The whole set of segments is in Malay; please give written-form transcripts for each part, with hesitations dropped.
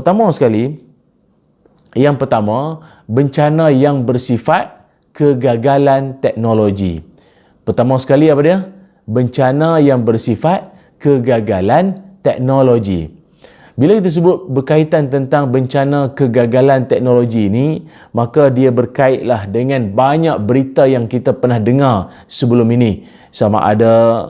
Pertama sekali, yang pertama, bencana yang bersifat kegagalan teknologi. Pertama sekali apa dia? Bencana yang bersifat kegagalan teknologi. Bila kita sebut berkaitan tentang bencana kegagalan teknologi ini, maka dia berkaitlah dengan banyak berita yang kita pernah dengar sebelum ini. Sama ada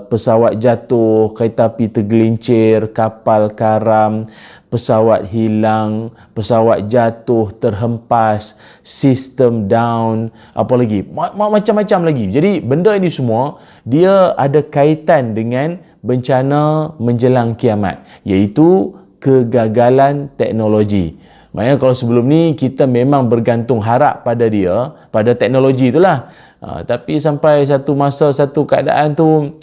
pesawat jatuh, kereta api tergelincir, kapal karam, pesawat hilang, pesawat jatuh, terhempas, sistem down, apa lagi? Macam-macam lagi. Jadi benda ini semua dia ada kaitan dengan bencana menjelang kiamat, iaitu kegagalan teknologi. Maknanya kalau sebelum ni kita memang bergantung harap pada dia, pada teknologi itulah. Tapi sampai satu masa, satu keadaan tu,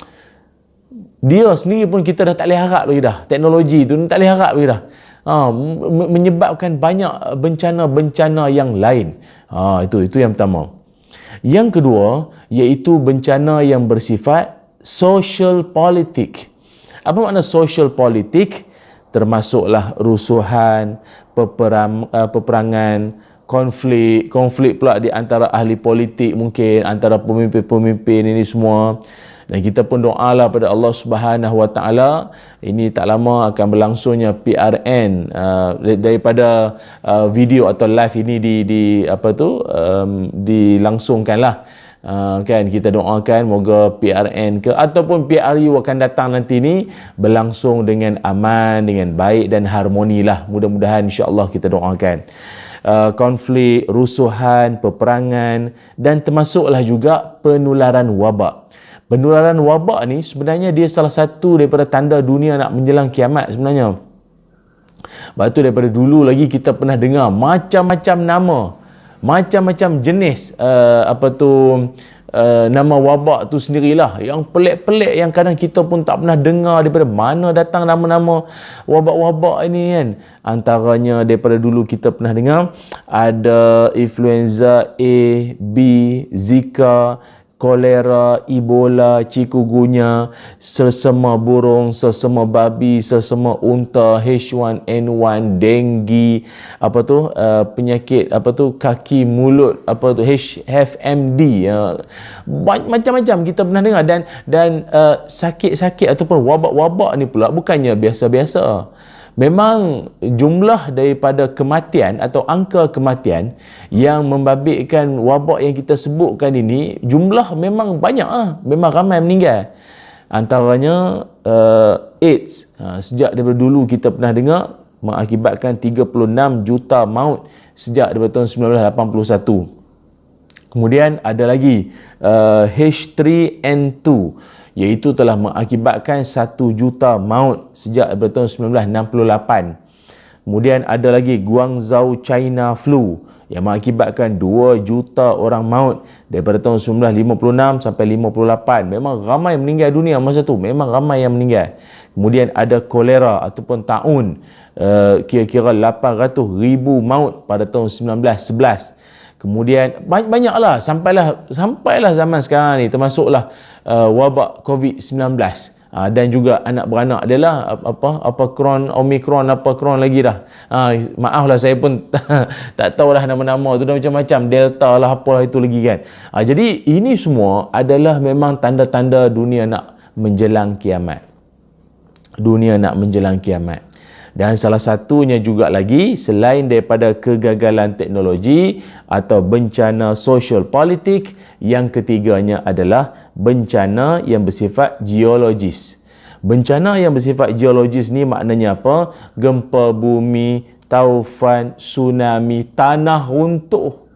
dia sendiri pun kita dah tak boleh harap lagi dah. Teknologi tu tak boleh harap lagi dah. Menyebabkan banyak bencana-bencana yang lain. Itu yang pertama. Yang kedua, iaitu bencana yang bersifat social politik. Apa makna social politik? Termasuklah rusuhan, peperangan, konflik pula di antara ahli politik, mungkin antara pemimpin-pemimpin ini semua. Dan kita pun doalah pada Allah Subhanahu Wa Taala, ini tak lama akan berlangsungnya PRN, daripada video atau live ini dilangsungkanlah. Kan kita doakan moga PRN ataupun PRU akan datang nanti ni berlangsung dengan aman, dengan baik dan harmoni lah. Mudah-mudahan insya-Allah kita doakan. Konflik, rusuhan, peperangan dan termasuklah juga penularan wabak. Penularan wabak ni sebenarnya dia salah satu daripada tanda dunia nak menjelang kiamat sebenarnya. Sebab tu daripada dulu lagi kita pernah dengar macam-macam nama, macam-macam jenis nama wabak tu sendirilah yang pelik-pelik, yang kadang kita pun tak pernah dengar daripada mana datang nama-nama wabak-wabak ini kan. Antaranya daripada dulu kita pernah dengar ada influenza A, B, Zika, kolera, Ebola, chikungunya, selsema burung, selsema babi, selsema unta, H1N1, denggi, penyakit kaki mulut, HFMD, macam-macam kita pernah dengar. Dan sakit-sakit ataupun wabak-wabak ni pula bukannya biasa-biasa. Memang jumlah daripada kematian atau angka kematian yang membabitkan wabak yang kita sebutkan ini, jumlah memang banyak, memang ramai meninggal. Antaranya AIDS, sejak daripada dulu kita pernah dengar, mengakibatkan 36 juta maut sejak daripada tahun 1981. Kemudian ada lagi H3N2, iaitu telah mengakibatkan 1 juta maut sejak tahun 1968. Kemudian ada lagi Guangzhou China Flu yang mengakibatkan 2 juta orang maut daripada tahun 1956 sampai 58. Memang ramai meninggal dunia masa tu, memang ramai yang meninggal. Kemudian ada kolera ataupun taun, kira-kira 800,000 maut pada tahun 1911. Kemudian banyaklah sampailah zaman sekarang ni, termasuklah wabak COVID-19 dan juga anak beranak dia lah, Omicron lagi dah. Maaflah saya pun tak tahulah nama-nama tu dah, macam-macam, Delta lah apalah itu lagi kan. Jadi ini semua adalah memang tanda-tanda dunia nak menjelang kiamat. Dunia nak menjelang kiamat. Dan salah satunya juga lagi, selain daripada kegagalan teknologi atau bencana sosial politik, yang ketiganya adalah bencana yang bersifat geologis. Bencana yang bersifat geologis ni maknanya apa? Gempa bumi, taufan, tsunami, tanah runtuh.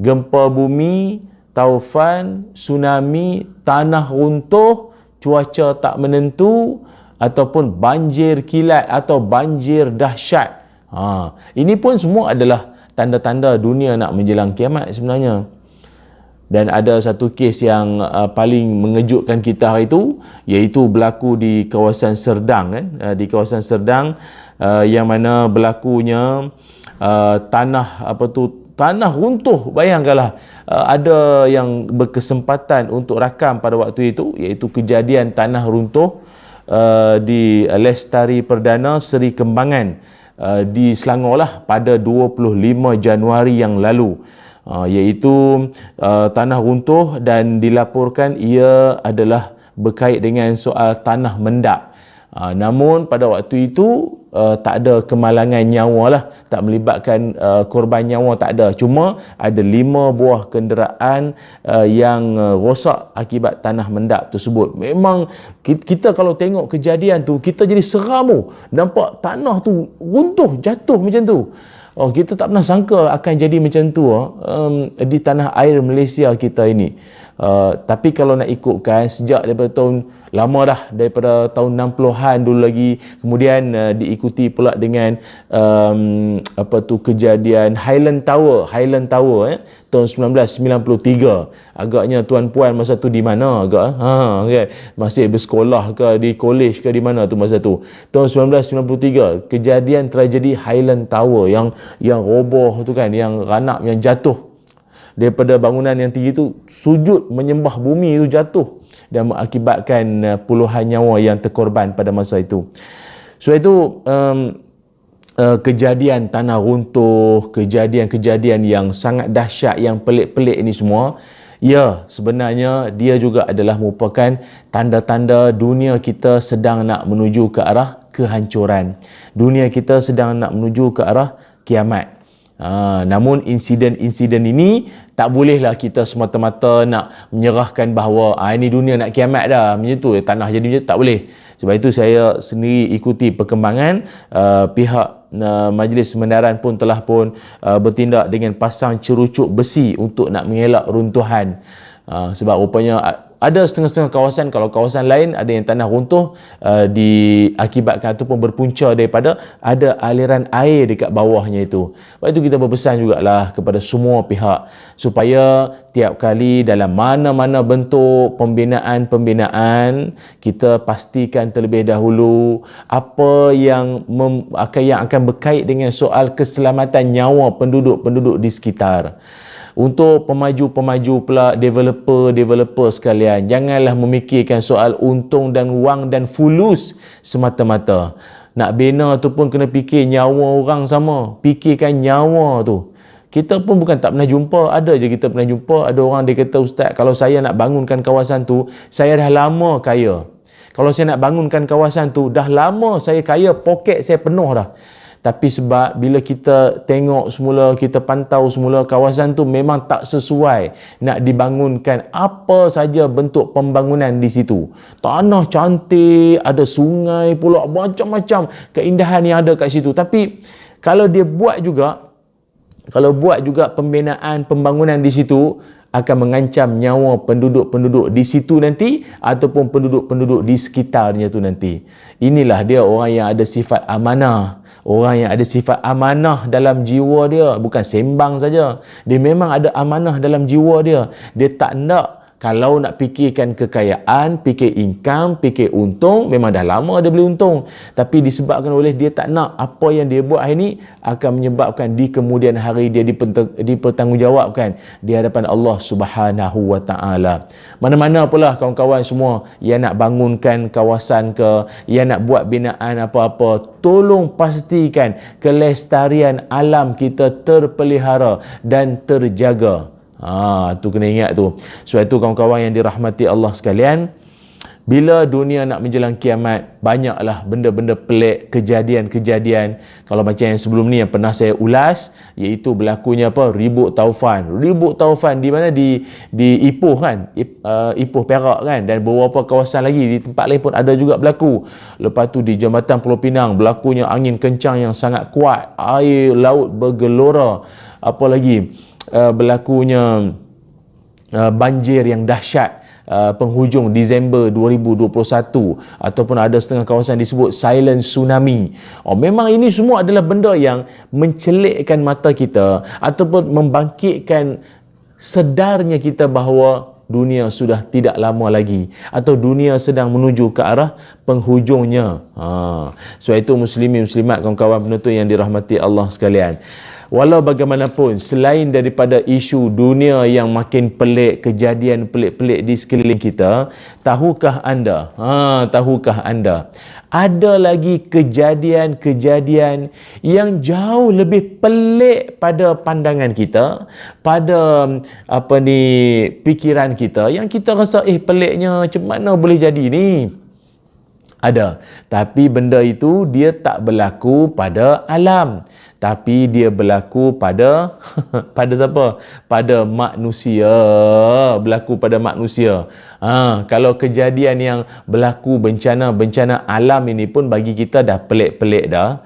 Gempa bumi, taufan, tsunami, tanah runtuh, cuaca tak menentu, ataupun banjir kilat atau banjir dahsyat. Ini pun semua adalah tanda-tanda dunia nak menjelang kiamat sebenarnya. Dan ada satu kes yang paling mengejutkan kita hari itu, iaitu berlaku di kawasan Serdang kan. Di kawasan Serdang yang mana berlakunya tanah runtuh. Bayangkanlah, ada yang berkesempatan untuk rakam pada waktu itu, iaitu kejadian tanah runtuh di Lestari Perdana Seri Kembangan di Selangor lah pada 25 Januari yang lalu, iaitu tanah runtuh, dan dilaporkan ia adalah berkait dengan soal tanah mendak. Namun pada waktu itu tak ada kemalangan nyawa lah, tak melibatkan korban nyawa, tak ada. Cuma ada 5 buah kenderaan yang rosak akibat tanah mendap tersebut. Memang kita kalau tengok kejadian tu, kita jadi seram tu. Nampak tanah tu runtuh, jatuh macam tu. Kita tak pernah sangka akan jadi macam tu di tanah air Malaysia kita ini. Tapi kalau nak ikutkan, sejak daripada tahun lama dah, daripada tahun 60-an dulu lagi, kemudian diikuti pula dengan kejadian Highland Tower tahun 1993. Agaknya tuan-puan masa tu di mana agak kan? Masih bersekolah ke di kolej ke di mana tu masa tu? Tahun 1993, kejadian tragedi Highland Tower yang roboh tu kan, yang ranak, yang jatuh daripada bangunan yang tinggi tu, sujud menyembah bumi tu, jatuh dan mengakibatkan puluhan nyawa yang terkorban pada masa itu. So itu kejadian tanah runtuh, kejadian-kejadian yang sangat dahsyat, yang pelik-pelik ini semua, ya, sebenarnya dia juga adalah merupakan tanda-tanda dunia kita sedang nak menuju ke arah kehancuran. Dunia kita sedang nak menuju ke arah kiamat. Namun insiden-insiden ini tak bolehlah kita semata-mata nak menyerahkan bahawa ini dunia nak kiamat dah, macam tu tanah jadi macam tu, tak boleh. Sebab itu saya sendiri ikuti perkembangan. Pihak Majlis Semendaran pun telah bertindak dengan pasang cerucuk besi untuk nak mengelak runtuhan. Sebab rupanya ada setengah-setengah kawasan, kalau kawasan lain ada yang tanah runtuh diakibatkan ataupun berpunca daripada ada aliran air dekat bawahnya itu. Sebab itu kita berpesan jugalah kepada semua pihak supaya tiap kali dalam mana-mana bentuk pembinaan, kita pastikan terlebih dahulu apa yang akan berkait dengan soal keselamatan nyawa penduduk-penduduk di sekitar. Untuk pemaju-pemaju pula, developer sekalian, janganlah memikirkan soal untung dan wang dan fulus semata-mata. Nak bina tu pun kena fikir nyawa orang sama. Fikirkan nyawa tu. Kita pun bukan tak pernah jumpa. Ada je kita pernah jumpa. Ada orang dia kata, Ustaz, kalau saya nak bangunkan kawasan tu, saya dah lama kaya. Kalau saya nak bangunkan kawasan tu, dah lama saya kaya, poket saya penuh dah. Tapi sebab bila kita tengok semula, kita pantau semula, kawasan tu memang tak sesuai nak dibangunkan apa saja bentuk pembangunan di situ. Tanah cantik, ada sungai pula, macam-macam keindahan yang ada kat situ. Tapi kalau dia buat juga pembinaan pembangunan di situ, akan mengancam nyawa penduduk-penduduk di situ nanti ataupun penduduk-penduduk di sekitarnya tu nanti. Inilah dia orang yang ada sifat amanah. Orang yang ada sifat amanah dalam jiwa dia, bukan sembang saja. Dia memang ada amanah dalam jiwa dia. Dia tak nak, kalau nak fikirkan kekayaan, fikir income, fikir untung, memang dah lama dia boleh untung. Tapi disebabkan oleh dia tak nak apa yang dia buat hari ini akan menyebabkan di kemudian hari dia dipertanggungjawabkan di hadapan Allah Subhanahu wa taala. Mana-mana pula kawan-kawan semua yang nak bangunkan kawasan ke, yang nak buat binaan apa-apa, tolong pastikan kelestarian alam kita terpelihara dan terjaga. Tu kena ingat tu. Sebab itu kawan-kawan yang dirahmati Allah sekalian, bila dunia nak menjelang kiamat, banyaklah benda-benda pelik, kejadian-kejadian. Kalau macam yang sebelum ni yang pernah saya ulas, iaitu berlakunya ribut taufan di mana di Ipoh kan, Ipoh Perak kan, dan beberapa kawasan lagi di tempat lain pun ada juga berlaku. Lepas tu di Jambatan Pulau Pinang berlakunya angin kencang yang sangat kuat, air laut bergelora. Apa lagi? Berlakunya banjir yang dahsyat penghujung Disember 2021, ataupun ada setengah kawasan disebut silent tsunami. Memang ini semua adalah benda yang mencelikkan mata kita ataupun membangkitkan sedarnya kita bahawa dunia sudah tidak lama lagi atau dunia sedang menuju ke arah penghujungnya. So itu muslimin muslimat, kawan-kawan penuntut yang dirahmati Allah sekalian. Walau bagaimanapun, selain daripada isu dunia yang makin pelik, kejadian pelik-pelik di sekeliling kita, tahukah anda, ada lagi kejadian-kejadian yang jauh lebih pelik pada pandangan kita, pada fikiran kita, yang kita rasa peliknya, macam mana boleh jadi ni? Ada. Tapi benda itu dia tak berlaku pada alam, tapi dia berlaku pada pada siapa? Pada manusia. Berlaku pada manusia. Kalau kejadian yang berlaku, bencana alam ini pun bagi kita dah pelik-pelik dah.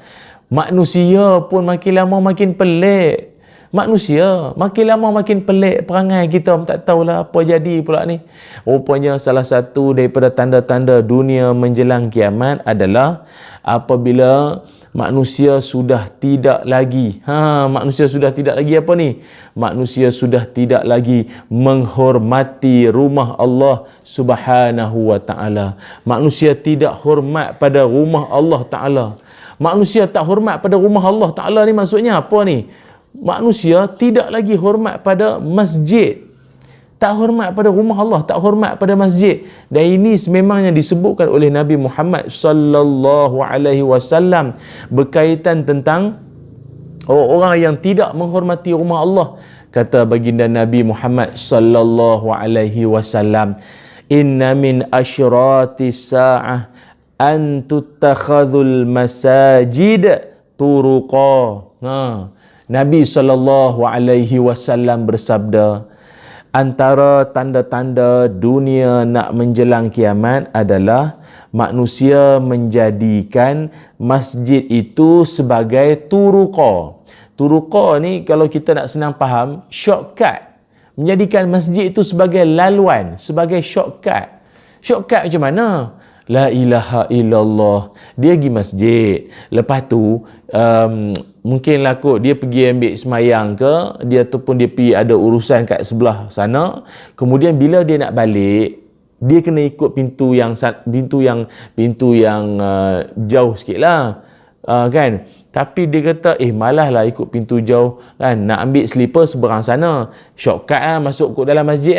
Manusia pun makin lama makin pelik. Manusia makin lama makin pelik perangai kita, tak tahulah apa jadi pula ni. Rupanya salah satu daripada tanda-tanda dunia menjelang kiamat adalah apabila manusia sudah tidak lagi manusia sudah tidak lagi apa ni? Manusia sudah tidak lagi menghormati rumah Allah Subhanahu wa taala. Manusia tidak hormat pada rumah Allah taala. Manusia tak hormat pada rumah Allah taala ni maksudnya apa ni? Manusia tidak lagi hormat pada masjid, tak hormat pada rumah Allah, tak hormat pada masjid. Dan ini sememangnya disebutkan oleh Nabi Muhammad sallallahu alaihi wasallam berkaitan tentang orang-orang yang tidak menghormati rumah Allah. Kata baginda Nabi Muhammad sallallahu alaihi wasallam, inna min asyratis sa'ah an tuttakhadhul masajid turuqa. Nabi SAW bersabda, antara tanda-tanda dunia nak menjelang kiamat adalah manusia menjadikan masjid itu sebagai turuqa. Turuqa ni kalau kita nak senang faham, shortcut. Menjadikan masjid itu sebagai laluan, sebagai shortcut. Shortcut macam mana? La ilaha illallah. Dia pergi masjid. Lepas tu mungkinlah kot dia pergi ambil semayang ke, dia ataupun dia pergi ada urusan kat sebelah sana. Kemudian bila dia nak balik, dia kena ikut pintu yang jauh sikitlah, kan? Tapi dia kata malaslah ikut pintu jauh, kan, nak ambil slipper seberang sana, shortcut masuk kot dalam masjid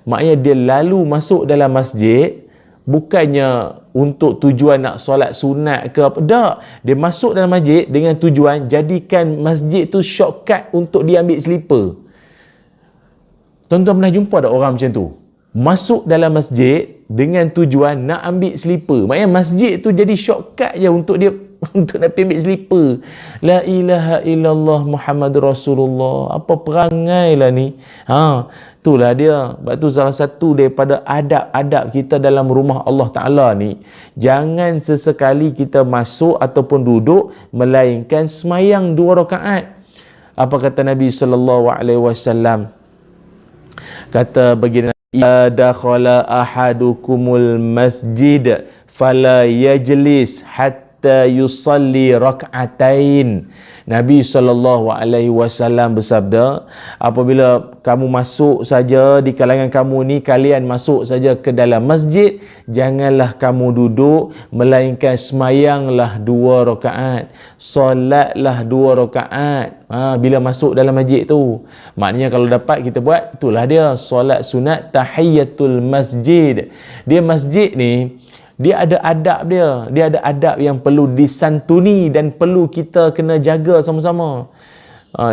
Maknanya dia lalu masuk dalam masjid bukannya untuk tujuan nak solat sunat ke apa, tak. Dia masuk dalam masjid dengan tujuan jadikan masjid tu shortcut untuk dia ambil slipper. Tuan-tuan pernah jumpa tak orang macam tu? Masuk dalam masjid dengan tujuan nak ambil slipper. Maknanya masjid tu jadi shortcut je untuk dia untuk nak ambil slipper. La ilaha illallah Muhammadur Rasulullah. Apa perangai lah ni? Itulah dia. Sebab tu salah satu daripada adab-adab kita dalam rumah Allah Ta'ala ni, jangan sesekali kita masuk ataupun duduk melainkan semayang 2 rakaat. Apa kata Nabi SAW? Kata baginda, ya dakhala ahadukumul masjid fala yajlis hatta yusalli rak'atain. Nabi SAW bersabda, apabila kamu masuk saja di kalangan kamu ni, kalian masuk saja ke dalam masjid, janganlah kamu duduk melainkan semayanglah 2 rakaat, solatlah 2 rakaat bila masuk dalam masjid tu. Maknanya kalau dapat kita buat, itulah dia solat sunat tahiyatul masjid. Dia masjid ni, dia ada adab dia ada adab yang perlu disantuni dan perlu kita kena jaga sama-sama.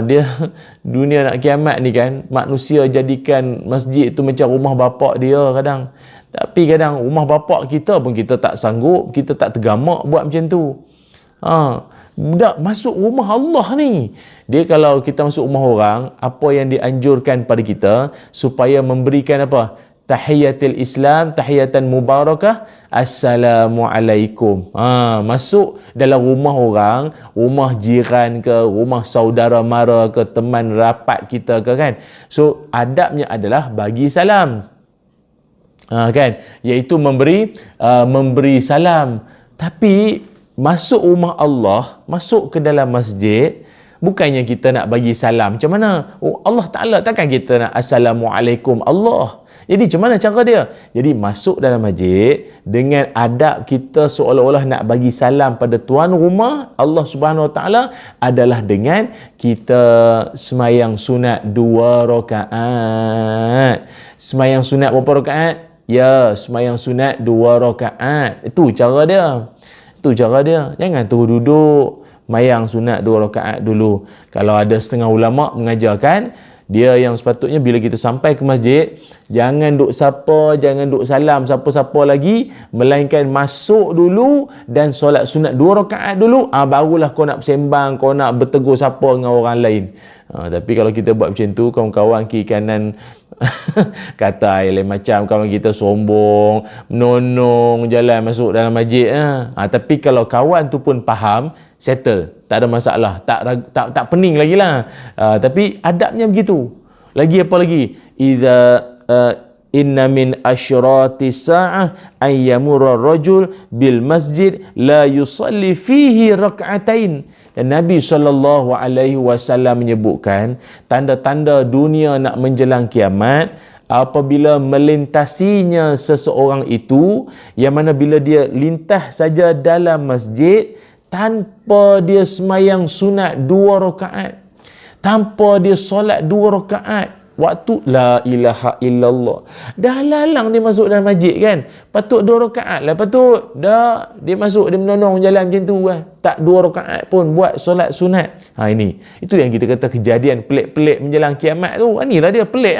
Dia dunia nak kiamat ni kan, manusia jadikan masjid tu macam rumah bapak dia kadang. Tapi kadang rumah bapak kita pun kita tak sanggup, kita tak tergamak buat macam tu. Budak masuk rumah Allah ni. Dia kalau kita masuk rumah orang, apa yang dianjurkan pada kita supaya memberikan apa? Tahiyatul Islam, tahiyatan mubarakah, Assalamualaikum. Masuk dalam rumah orang, rumah jiran ke, rumah saudara mara ke, teman rapat kita ke, kan. So adabnya adalah bagi salam, kan, iaitu memberi salam. Tapi masuk rumah Allah, masuk ke dalam masjid, bukannya kita nak bagi salam macam mana? Allah Ta'ala takkan kita nak Assalamualaikum Allah. Jadi macam mana cara dia? Jadi masuk dalam masjid dengan adab kita seolah-olah nak bagi salam pada tuan rumah Allah Subhanahu Wa Taala adalah dengan kita semayang sunat 2 rakaat. Semayang sunat berapa rakaat? Ya, semayang sunat 2 rakaat. Itu cara dia. Itu cara dia. Jangan terus duduk mayang sunat 2 rakaat dulu. Kalau ada setengah ulama mengajarkan dia yang sepatutnya bila kita sampai ke masjid, jangan duk sapa, jangan duk salam siapa-siapa lagi, melainkan masuk dulu dan solat sunat 2 rakaat dulu, barulah kau nak bersembang, kau nak bertegur siapa dengan orang lain. Tapi kalau kita buat macam tu, kawan-kawan kiri kanan kata lain macam, kawan kita sombong, menonong jalan masuk dalam masjid. Tapi kalau kawan tu pun faham, settle, tak ada masalah, tak pening lagi lah. Tapi adabnya begitu. Lagi apa lagi? Inna min asyrati sa'ah an yamurra rajul bil masjid la yusalli fihi rak'atain. Dan Nabi SAW menyebutkan tanda-tanda dunia nak menjelang kiamat apabila melintasinya seseorang itu, yang mana bila dia lintas saja dalam masjid tanpa dia semayang sunat 2 rakaat, tanpa dia solat 2 rakaat, waktu la ilaha illallah, dah lalang dia masuk dalam masjid kan, patut 2 rakaat lah, patut dah dia masuk, dia menonong jalan macam tu kan, tak 2 rakaat pun buat solat sunat. Ini itu yang kita kata kejadian pelik-pelik menjelang kiamat tu. Inilah dia pelik.